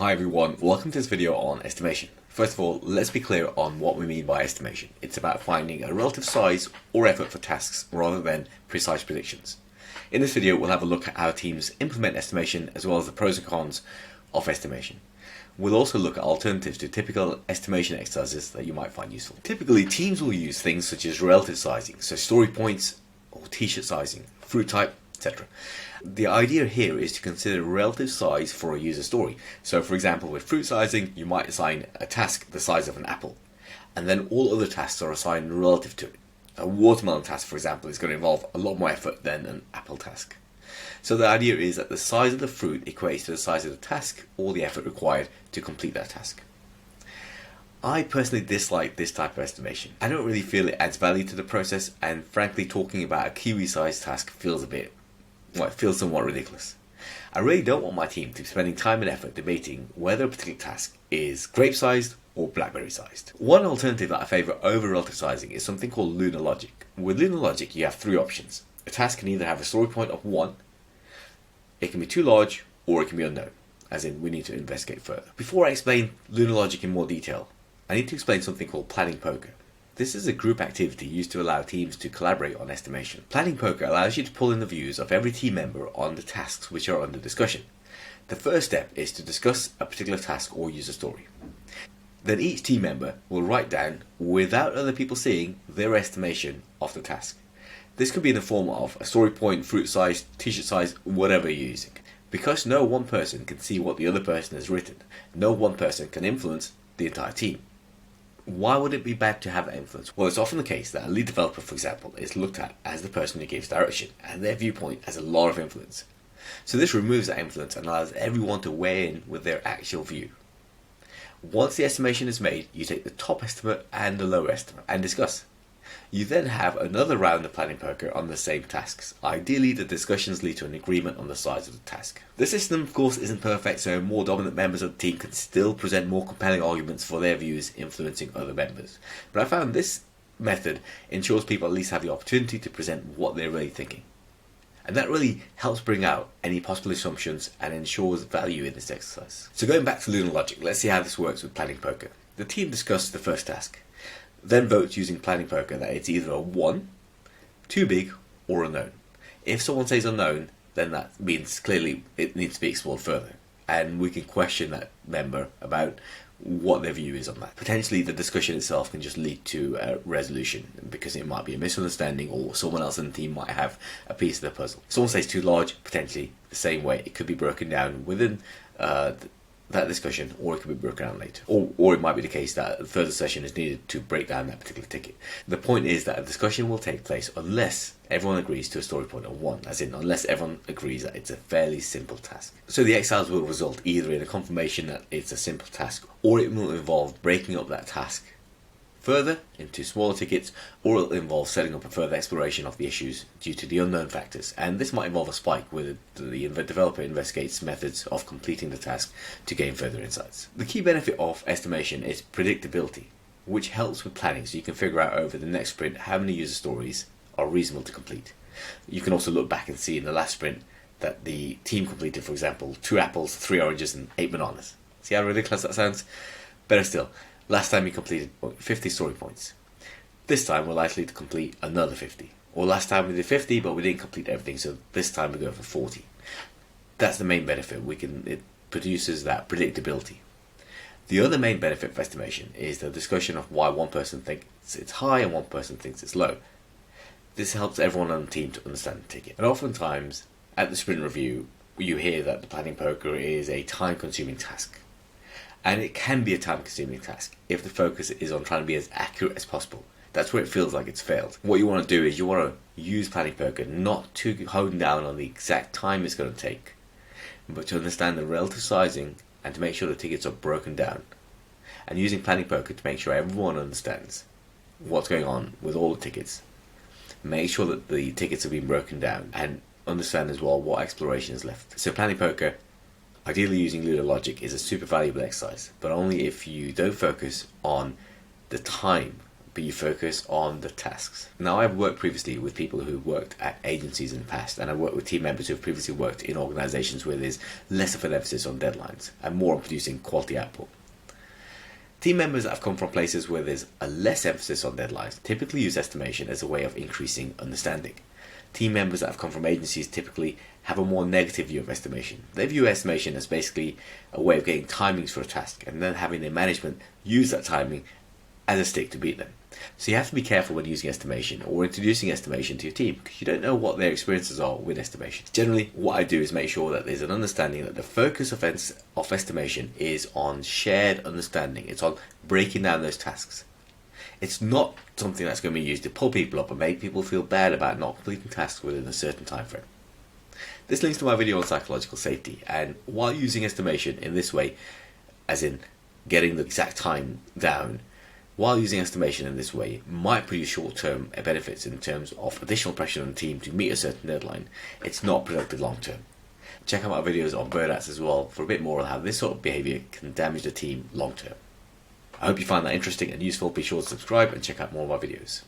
Hi everyone, welcome to this video on estimation. First of all, let's be clear on what we mean by estimation. It's about finding a relative size or effort for tasks rather than precise predictions. In this video, we'll have a look at how teams implement estimation as well as the pros and cons of estimation. We'll also look at alternatives to typical estimation exercises that you might find useful. Typically, teams will use things such as relative sizing, so story points or t-shirt sizing, fruit type, etc. The idea here is to consider relative size for a user story. So for example, with fruit sizing, you might assign a task the size of an apple, and then all other tasks are assigned relative to it. A watermelon task, for example, is going to involve a lot more effort than an apple task. So the idea is that the size of the fruit equates to the size of the task or the effort required to complete that task. I personally dislike this type of estimation. I don't really feel it adds value to the process, and frankly talking about a kiwi-sized task feels somewhat ridiculous. I really don't want my team to be spending time and effort debating whether a particular task is grape-sized or blackberry-sized. One alternative that I favour over relative sizing is something called lunar logic. With lunar logic, you have three options. A task can either have a story point of 1, it can be too large, or it can be unknown, as in we need to investigate further. Before I explain lunar logic in more detail, I need to explain something called planning poker. This is a group activity used to allow teams to collaborate on estimation. Planning poker allows you to pull in the views of every team member on the tasks which are under discussion. The first step is to discuss a particular task or user story. Then each team member will write down, without other people seeing, their estimation of the task. This could be in the form of a story point, fruit size, t-shirt size, whatever you're using. Because no one person can see what the other person has written, no one person can influence the entire team. Why would it be bad to have that influence? Well, it's often the case that a lead developer, for example, is looked at as the person who gives direction, and their viewpoint has a lot of influence. So this removes that influence and allows everyone to weigh in with their actual view. Once the estimation is made, you take the top estimate and the low estimate and discuss. You then have another round of planning poker on the same tasks. Ideally, the discussions lead to an agreement on the size of the task. The system, of course, isn't perfect, so more dominant members of the team can still present more compelling arguments for their views, influencing other members. But I found this method ensures people at least have the opportunity to present what they're really thinking. And that really helps bring out any possible assumptions and ensures value in this exercise. So going back to lunar logic, let's see how this works with planning poker. The team discusses the first task, then votes using planning poker that it's either a 1, too big, or unknown. If someone says unknown, then that means clearly it needs to be explored further, and we can question that member about what their view is on that. Potentially the discussion itself can just lead to a resolution because it might be a misunderstanding or someone else in the team might have a piece of the puzzle. Someone says too large, potentially the same way it could be broken down within that discussion, or it could be broken down later. Or it might be the case that a further session is needed to break down that particular ticket. The point is that a discussion will take place unless everyone agrees to a story point of 1, as in unless everyone agrees that it's a fairly simple task. So the exercise will result either in a confirmation that it's a simple task, or it will involve breaking up that task further into smaller tickets, or it'll involve setting up a further exploration of the issues due to the unknown factors. And this might involve a spike where the developer investigates methods of completing the task to gain further insights. The key benefit of estimation is predictability, which helps with planning, so you can figure out over the next sprint how many user stories are reasonable to complete. You can also look back and see in the last sprint that the team completed, for example, 2 apples, 3 oranges and 8 bananas. See how ridiculous that sounds? Better still, last time we completed 50 story points. This time we're likely to complete another 50. Or last time we did 50 but we didn't complete everything, so this time we go for 40. That's the main benefit. It produces that predictability. The other main benefit of estimation is the discussion of why one person thinks it's high and one person thinks it's low. This helps everyone on the team to understand the ticket. And oftentimes at the sprint review you hear that the planning poker is a time-consuming task. And it can be a time-consuming task if the focus is on trying to be as accurate as possible. That's where it feels like it's failed. What you want to do is you want to use planning poker not to hone down on the exact time it's going to take, but to understand the relative sizing and to make sure the tickets are broken down. And using planning poker to make sure everyone understands what's going on with all the tickets. Make sure that the tickets have been broken down and understand as well what exploration is left. So planning poker, ideally using lunar logic, is a super valuable exercise, but only if you don't focus on the time but you focus on the tasks. Now, I've worked previously with people who worked at agencies in the past, and I've worked with team members who have previously worked in organizations where there's less of an emphasis on deadlines and more on producing quality output. Team members that have come from places where there's a less emphasis on deadlines typically use estimation as a way of increasing understanding. Team members that have come from agencies typically have a more negative view of estimation. They view estimation as basically a way of getting timings for a task and then having their management use that timing as a stick to beat them. So you have to be careful when using estimation or introducing estimation to your team, because you don't know what their experiences are with estimation. Generally, what I do is make sure that there's an understanding that the focus of estimation is on shared understanding. It's on breaking down those tasks. It's not something that's going to be used to pull people up and make people feel bad about not completing tasks within a certain time frame. This links to my video on psychological safety, and while using estimation in this way, as in getting the exact time down, while using estimation in this way might produce short-term benefits in terms of additional pressure on the team to meet a certain deadline, it's not productive long-term. Check out my videos on burnouts as well for a bit more on how this sort of behaviour can damage the team long-term. I hope you find that interesting and useful. Be sure to subscribe and check out more of my videos.